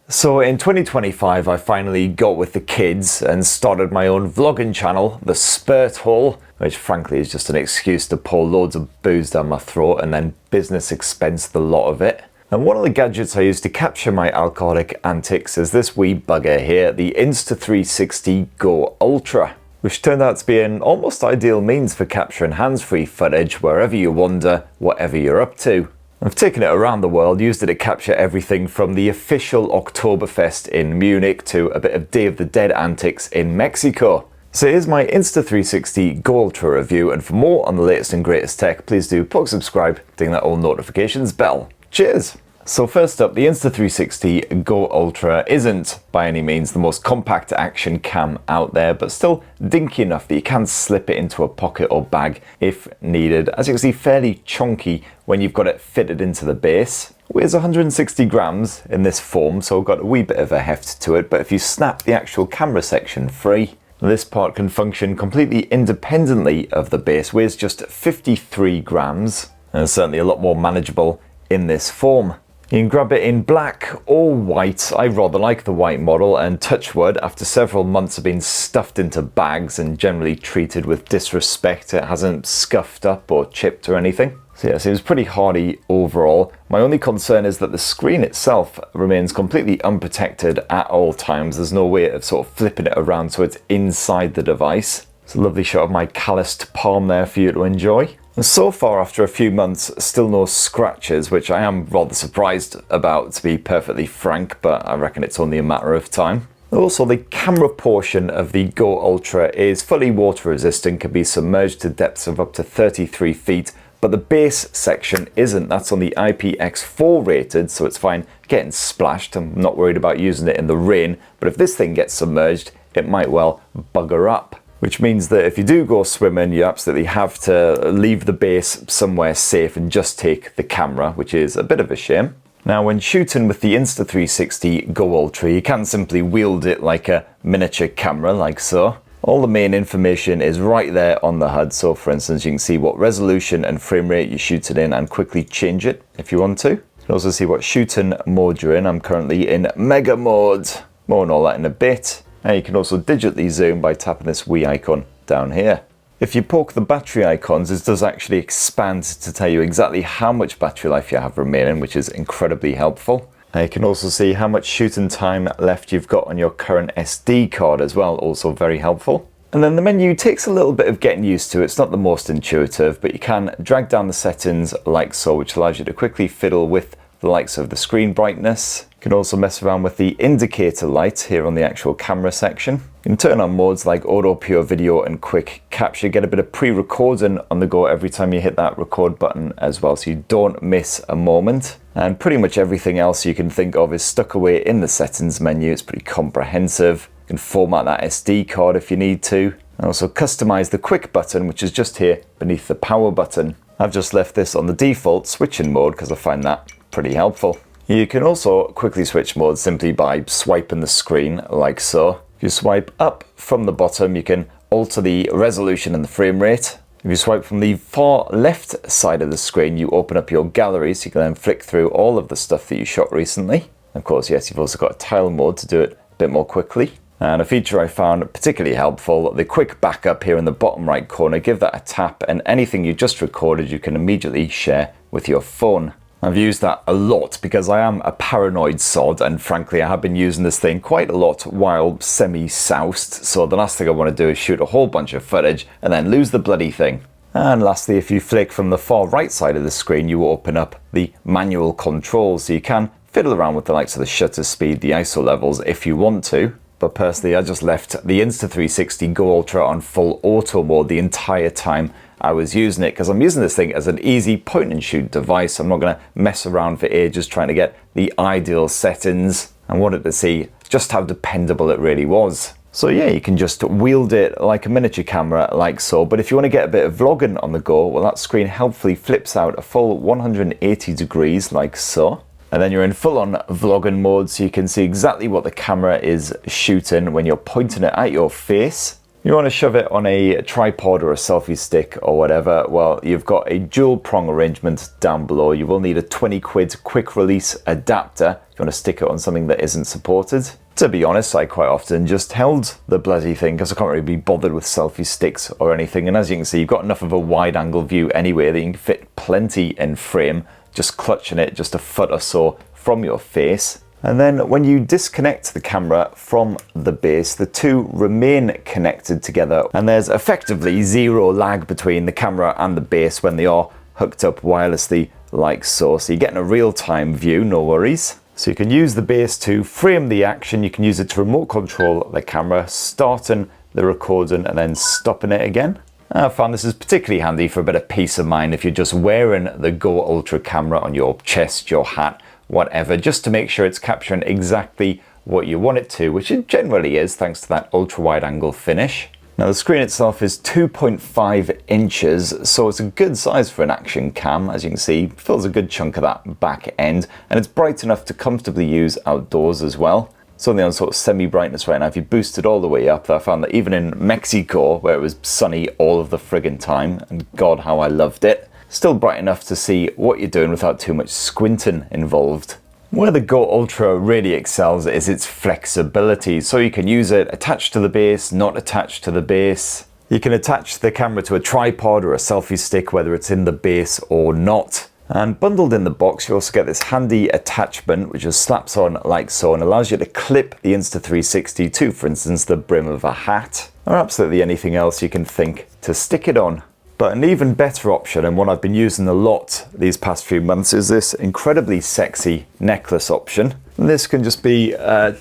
So in 2025 I finally got with the kids and started my own vlogging channel, the Spurt Hole, which frankly is just an excuse to pour loads of booze down my throat and then business expense the lot of it. And one of the gadgets I use to capture my alcoholic antics is this wee bugger here, the Insta360 Go Ultra, which turned out to be an almost ideal means for capturing hands-free footage wherever you wander, whatever you're up to. I've taken it around the world, used it to capture everything from the official Oktoberfest in Munich to a bit of Day of the Dead antics in Mexico. So here's my Insta360 Go Ultra review, and for more on the latest and greatest tech, please do subscribe, ding that all notifications bell. Cheers! So first up, the Insta360 Go Ultra isn't by any means the most compact action cam out there, but still dinky enough that you can slip it into a pocket or bag if needed. As you can see, fairly chunky when you've got it fitted into the base. Weighs 160 grams in this form, so got a wee bit of a heft to it, but if you snap the actual camera section free, this part can function completely independently of the base. Weighs just 53 grams, and is certainly a lot more manageable in this form. You can grab it in black or white. I rather like the white model, and touch wood, after several months of being stuffed into bags and generally treated with disrespect, it hasn't scuffed up or chipped or anything. So yeah, seems pretty hardy overall. My only concern is that the screen itself remains completely unprotected at all times. There's no way of sort of flipping it around so it's inside the device. It's a lovely shot of my calloused palm there for you to enjoy. And so far, after a few months, still no scratches, which I am rather surprised about, to be perfectly frank, but I reckon it's only a matter of time. Also, the camera portion of the Go Ultra is fully water resistant, can be submerged to depths of up to 33 feet, but the base section isn't. That's on the IPX4 rated, so it's fine getting splashed. I'm not worried about using it in the rain, but if this thing gets submerged, it might well bugger up. Which means that if you do go swimming, you absolutely have to leave the base somewhere safe and just take the camera, which is a bit of a shame. Now, when shooting with the Insta360 Go Ultra, you can simply wield it like a miniature camera, like so. All the main information is right there on the HUD. So for instance, you can see what resolution and frame rate you shoot it in and quickly change it if you want to. You can also see what shooting mode you're in. I'm currently in mega mode. More on all that in a bit. And you can also digitally zoom by tapping this wee icon down here. If you poke the battery icons, it does actually expand to tell you exactly how much battery life you have remaining, which is incredibly helpful. And you can also see how much shooting time left you've got on your current SD card as well, also very helpful. And then the menu takes a little bit of getting used to. It's not the most intuitive, but you can drag down the settings like so, which allows you to quickly fiddle with the likes of the screen brightness. You can also mess around with the indicator light here on the actual camera section. You can turn on modes like auto, pure video and quick capture. Get a bit of pre-recording on the go every time you hit that record button as well, so you don't miss a moment. And pretty much everything else you can think of is stuck away in the settings menu. It's pretty comprehensive. You can format that SD card if you need to. And also customize the quick button, which is just here beneath the power button. I've just left this on the default switching mode because I find that pretty helpful. You can also quickly switch modes simply by swiping the screen like so. If you swipe up from the bottom, you can alter the resolution and the frame rate. If you swipe from the far left side of the screen, you open up your gallery, so you can then flick through all of the stuff that you shot recently. Of course, yes, you've also got a tile mode to do it a bit more quickly. And a feature I found particularly helpful, the quick backup here in the bottom right corner. Give that a tap and anything you just recorded you can immediately share with your phone. I've used that a lot because I am a paranoid sod, and frankly I have been using this thing quite a lot while semi-soused, so the last thing I want to do is shoot a whole bunch of footage and then lose the bloody thing. And lastly, if you flick from the far right side of the screen, you open up the manual controls, so you can fiddle around with the likes of the shutter speed, the ISO levels if you want to. But personally, I just left the Insta360 Go Ultra on full auto mode the entire time I was using it, because I'm using this thing as an easy point and shoot device. I'm not going to mess around for ages trying to get the ideal settings. I wanted to see just how dependable it really was. So yeah, you can just wield it like a miniature camera like so, but if you want to get a bit of vlogging on the go, well, that screen helpfully flips out a full 180 degrees like so. And then you're in full-on vlogging mode, so you can see exactly what the camera is shooting when you're pointing it at your face. You want to shove it on a tripod or a selfie stick or whatever, well, you've got a dual prong arrangement down below. You will need a 20 quid quick release adapter if you want to stick it on something that isn't supported. To be honest, I quite often just held the bloody thing because I can't really be bothered with selfie sticks or anything. And as you can see, you've got enough of a wide angle view anyway that you can fit plenty in frame, just clutching it just a foot or so from your face. And then when you disconnect the camera from the base, the two remain connected together, and there's effectively zero lag between the camera and the base when they are hooked up wirelessly like so. So you're getting a real-time view, no worries. So you can use the base to frame the action, you can use it to remote control the camera, starting the recording and then stopping it again. I found this is particularly handy for a bit of peace of mind if you're just wearing the Go Ultra camera on your chest, your hat, whatever, just to make sure it's capturing exactly what you want it to, which it generally is thanks to that ultra wide angle finish. Now the screen itself is 2.5 inches, so it's a good size for an action cam. As you can see, fills a good chunk of that back end, and it's bright enough to comfortably use outdoors as well. It's only on sort of semi-brightness right now. If you boost it all the way up, I found that even in Mexico, where it was sunny all of the friggin' time, and God how I loved it, still bright enough to see what you're doing without too much squinting involved. Where the Go Ultra really excels is its flexibility, so you can use it attached to the base, not attached to the base. You can attach the camera to a tripod or a selfie stick, whether it's in the base or not. And bundled in the box, you also get this handy attachment which just slaps on like so and allows you to clip the Insta360 to, for instance, the brim of a hat, or absolutely anything else you can think to stick it on. But an even better option, and one I've been using a lot these past few months, is this incredibly sexy necklace option. And this can just be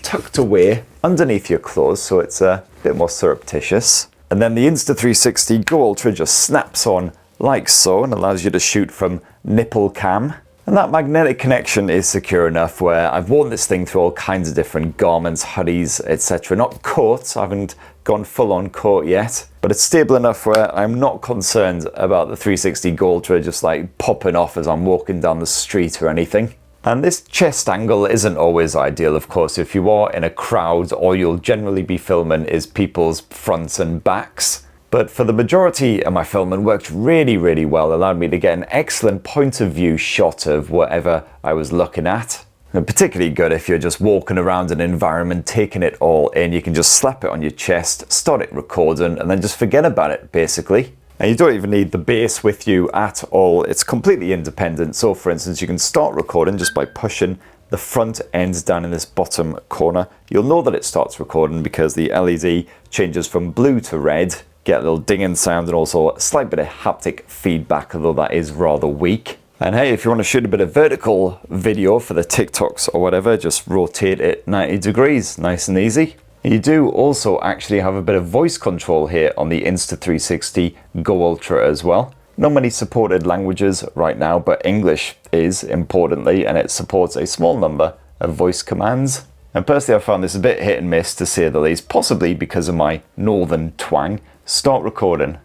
tucked away underneath your clothes, so it's a bit more surreptitious. And then the Insta360 Go Ultra just snaps on like so and allows you to shoot from nipple cam. And that magnetic connection is secure enough where I've worn this thing through all kinds of different garments, hoodies, etc. Not coats, I haven't gone full on coat yet, but it's stable enough where I'm not concerned about the 360 Go Ultra just like popping off as I'm walking down the street or anything. And this chest angle isn't always ideal, of course. If you are in a crowd, all you'll generally be filming is people's fronts and backs. But for the majority of my filming, worked really, really well, allowed me to get an excellent point of view shot of whatever I was looking at. And particularly good if you're just walking around an environment, taking it all in. You can just slap it on your chest, start it recording, and then just forget about it, basically. And you don't even need the base with you at all. It's completely independent. So for instance, you can start recording just by pushing the front ends down in this bottom corner. You'll know that it starts recording because the LED changes from blue to red. Get a little dinging sound and also a slight bit of haptic feedback, although that is rather weak. And hey, if you want to shoot a bit of vertical video for the TikToks or whatever, just rotate it 90 degrees, nice and easy. You do also actually have a bit of voice control here on the Insta360 Go Ultra as well. Not many supported languages right now, but English is, importantly, and it supports a small number of voice commands. And personally, I found this a bit hit and miss, to say the least, possibly because of my northern twang. Start recording.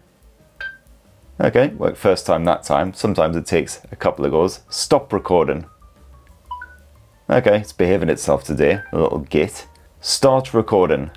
Okay, worked first time that time. Sometimes it takes a couple of goes. Stop recording. Okay, it's behaving itself today, a little git. Start recording.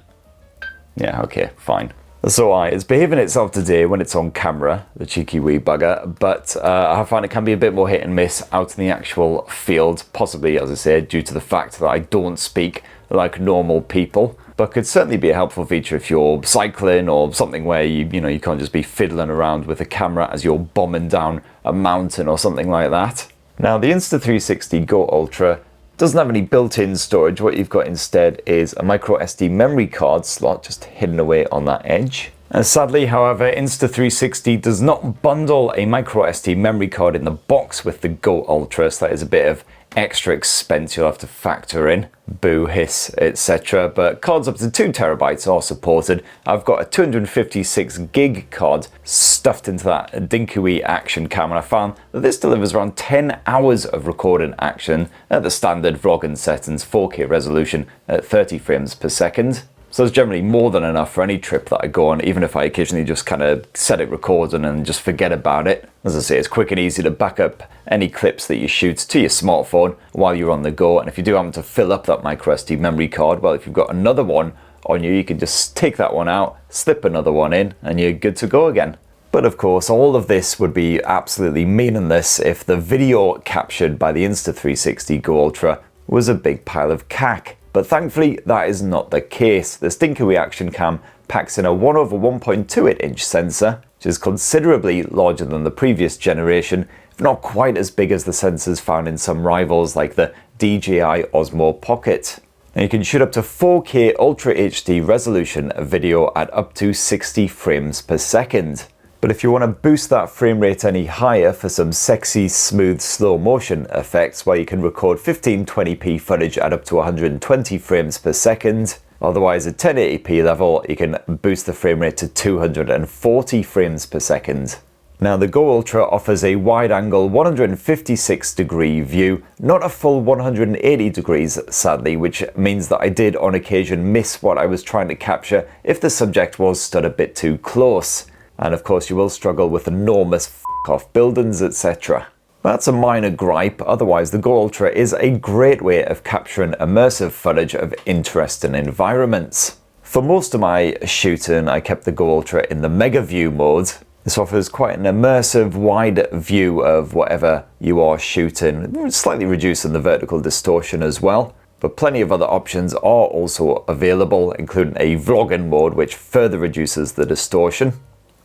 Yeah, okay, fine. So it's behaving itself today when it's on camera, the cheeky wee bugger, but I find it can be a bit more hit and miss out in the actual field, possibly, as I said, due to the fact that I don't speak like normal people. But could certainly be a helpful feature if you're cycling or something where you can't just be fiddling around with a camera as you're bombing down a mountain or something like that. Now the Insta360 Go Ultra doesn't have any built-in storage. What you've got instead is a microSD memory card slot just hidden away on that edge. And sadly, however, Insta360 does not bundle a microSD memory card in the box with the Go Ultra, so that is a bit of extra expense you'll have to factor in. Boo, hiss, etc. But cards up to 2 terabytes are supported. I've got a 256 gig card stuffed into that dinky action cam, and I found that this delivers around 10 hours of recording action at the standard vlogging settings, 4K resolution at 30 frames per second. So it's generally more than enough for any trip that I go on, even if I occasionally just kind of set it recording and just forget about it. As I say, it's quick and easy to back up any clips that you shoot to your smartphone while you're on the go. And if you do happen to fill up that microSD memory card, well, if you've got another one on you, you can just take that one out, slip another one in, and you're good to go again. But of course, all of this would be absolutely meaningless if the video captured by the Insta360 Go Ultra was a big pile of cack. But thankfully, that is not the case. The Stinker Reaction Cam packs in a 1/1.28 inch sensor, which is considerably larger than the previous generation, if not quite as big as the sensors found in some rivals like the DJI Osmo Pocket. And you can shoot up to 4K Ultra HD resolution video at up to 60 frames per second. But if you want to boost that frame rate any higher for some sexy, smooth, slow motion effects, well, you can record 1520p footage at up to 120 frames per second. Otherwise, at 1080p level, you can boost the frame rate to 240 frames per second. Now, the Go Ultra offers a wide-angle 156-degree view, not a full 180 degrees, sadly, which means that I did on occasion miss what I was trying to capture if the subject was stood a bit too close. And of course you will struggle with enormous f***off buildings, etc. That's a minor gripe, otherwise the Go Ultra is a great way of capturing immersive footage of interesting environments. For most of my shooting, I kept the Go Ultra in the Mega View mode. This offers quite an immersive, wide view of whatever you are shooting, slightly reducing the vertical distortion as well. But plenty of other options are also available, including a vlogging mode, which further reduces the distortion.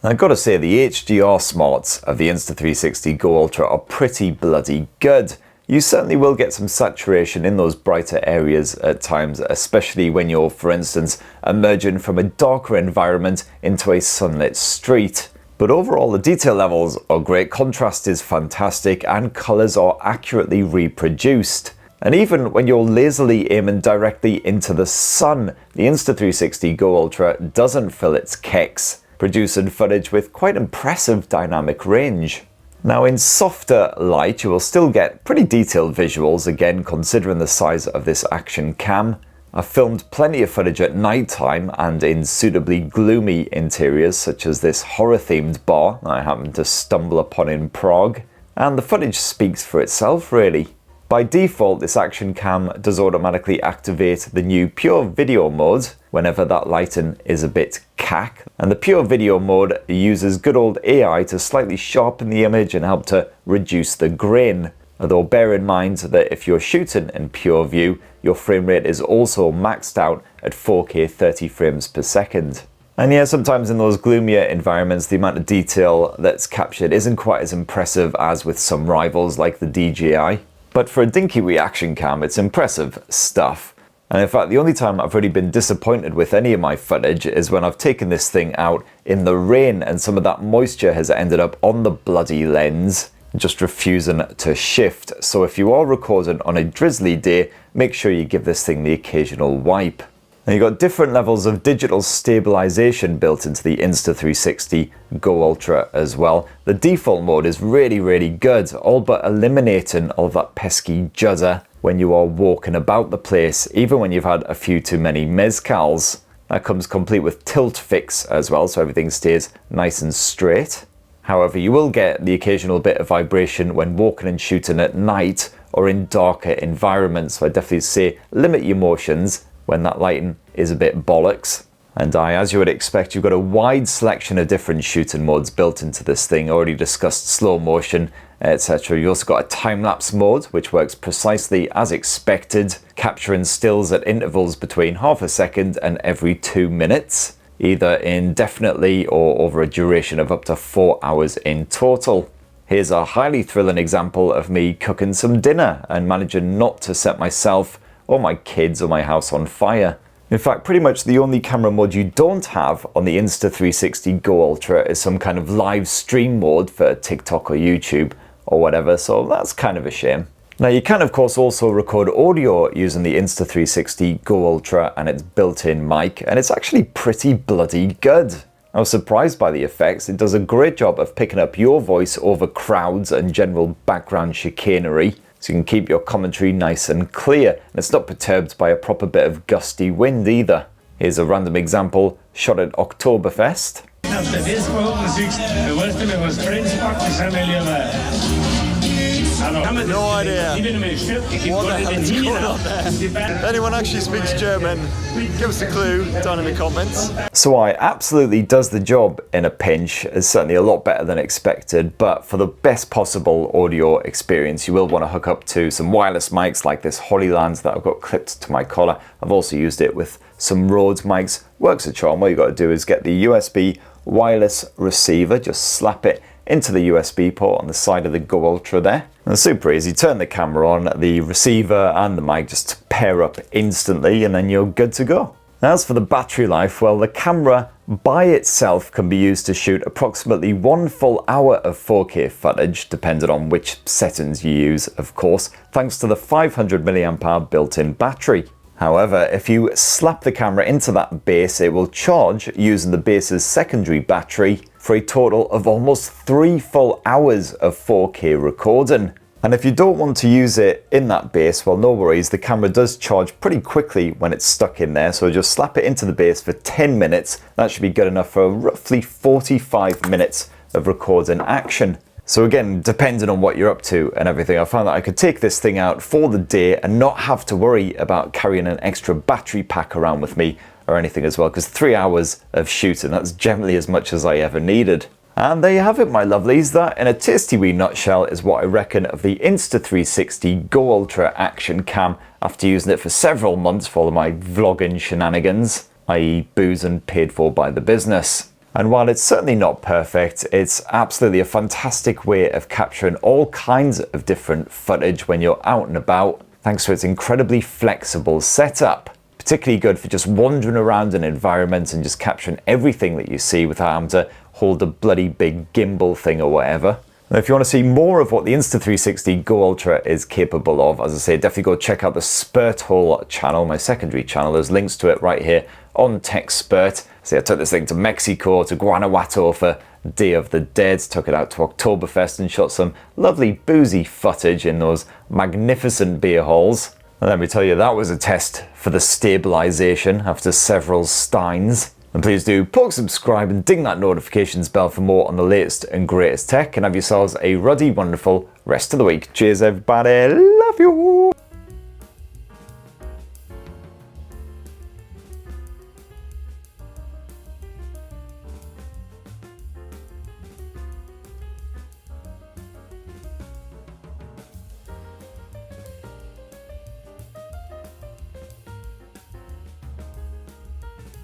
I've got to say, the HDR smarts of the Insta360 Go Ultra are pretty bloody good. You certainly will get some saturation in those brighter areas at times, especially when you're, for instance, emerging from a darker environment into a sunlit street. But overall, the detail levels are great, contrast is fantastic, and colours are accurately reproduced. And even when you're lazily aiming directly into the sun, the Insta360 Go Ultra doesn't fill its kecks, producing footage with quite impressive dynamic range. Now, in softer light, you will still get pretty detailed visuals, again considering the size of this action cam. I've filmed plenty of footage at night time and in suitably gloomy interiors, such as this horror-themed bar I happened to stumble upon in Prague. And the footage speaks for itself, really. By default, this action cam does automatically activate the new pure video mode whenever that lighting is a bit cack. And the pure video mode uses good old AI to slightly sharpen the image and help to reduce the grain. Although bear in mind that if you're shooting in pure view, your frame rate is also maxed out at 4K 30 frames per second. And yeah, sometimes in those gloomier environments, the amount of detail that's captured isn't quite as impressive as with some rivals like the DJI. But for a dinky reaction cam, it's impressive stuff. And in fact, the only time I've really been disappointed with any of my footage is when I've taken this thing out in the rain and some of that moisture has ended up on the bloody lens, just refusing to shift. So if you are recording on a drizzly day, make sure you give this thing the occasional wipe. Now, you've got different levels of digital stabilization built into the Insta360 Go Ultra as well. The default mode is really good, all but eliminating all of that pesky judder when you are walking about the place, even when you've had a few too many mezcals. That comes complete with tilt fix as well, so everything stays nice and straight. However, you will get the occasional bit of vibration when walking and shooting at night or in darker environments, so I definitely say limit your motions when that lighting is a bit bollocks. And as you would expect, you've got a wide selection of different shooting modes built into this thing. Already discussed slow motion, etc. You also got a time-lapse mode, which works precisely as expected, capturing stills at intervals between half a second and every 2 minutes, either indefinitely or over a duration of up to 4 hours in total. Here's a highly thrilling example of me cooking some dinner and managing not to set myself or my kids or my house on fire. In fact, pretty much the only camera mode you don't have on the Insta360 Go Ultra is some kind of live stream mode for TikTok or YouTube or whatever, so that's kind of a shame. Now, you can of course also record audio using the Insta360 Go Ultra and its built-in mic, and it's actually pretty bloody good. I was surprised by the effects. It does a great job of picking up your voice over crowds and general background chicanery, so you can keep your commentary nice and clear, and it's not perturbed by a proper bit of gusty wind either. Here's a random example shot at Oktoberfest. No idea what the hell is going on there. If anyone actually speaks German, give us a clue down in the comments. So it absolutely does the job in a pinch. It's certainly a lot better than expected, but for the best possible audio experience, you will want to hook up to some wireless mics like this Holyland that I've got clipped to my collar. I've also used it with some Rhodes mics. Works a charm. What you got to do is get the USB wireless receiver, just slap it into the USB port on the side of the Go Ultra there. And it's super easy. Turn the camera on, the receiver and the mic just pair up instantly, and then you're good to go. As for the battery life, well, the camera by itself can be used to shoot approximately 1 full hour of 4K footage, depending on which settings you use, of course, thanks to the 500 mAh built-in battery. However, if you slap the camera into that base, it will charge using the base's secondary battery for a total of almost 3 full hours of 4K recording. And if you don't want to use it in that base, well, no worries, the camera does charge pretty quickly when it's stuck in there, so just slap it into the base for 10 minutes. That should be good enough for roughly 45 minutes of recording action. So again, depending on what you're up to and everything, I found that I could take this thing out for the day and not have to worry about carrying an extra battery pack around with me or anything as well, because 3 hours of shooting, that's generally as much as I ever needed. And there you have it, my lovelies. That, in a tasty wee nutshell, is what I reckon of the Insta360 Go Ultra Action Cam after using it for several months for all of my vlogging shenanigans, i.e. boozing paid for by the business. And while it's certainly not perfect, it's absolutely a fantastic way of capturing all kinds of different footage when you're out and about, thanks to its incredibly flexible setup. Particularly good for just wandering around an environment and just capturing everything that you see without having to hold a bloody big gimbal thing or whatever. Now, if you want to see more of what the Insta360 Go Ultra is capable of, as I say, definitely go check out the Spurt Hole channel, my secondary channel. There's links to it right here on TechSpurt. See, I took this thing to Mexico, to Guanajuato for Day of the Dead, took it out to Oktoberfest and shot some lovely boozy footage in those magnificent beer halls. And let me tell you, that was a test for the stabilization after several steins. And please do poke subscribe and ding that notifications bell for more on the latest and greatest tech, and have yourselves a ruddy, wonderful rest of the week. Cheers, everybody. Love you.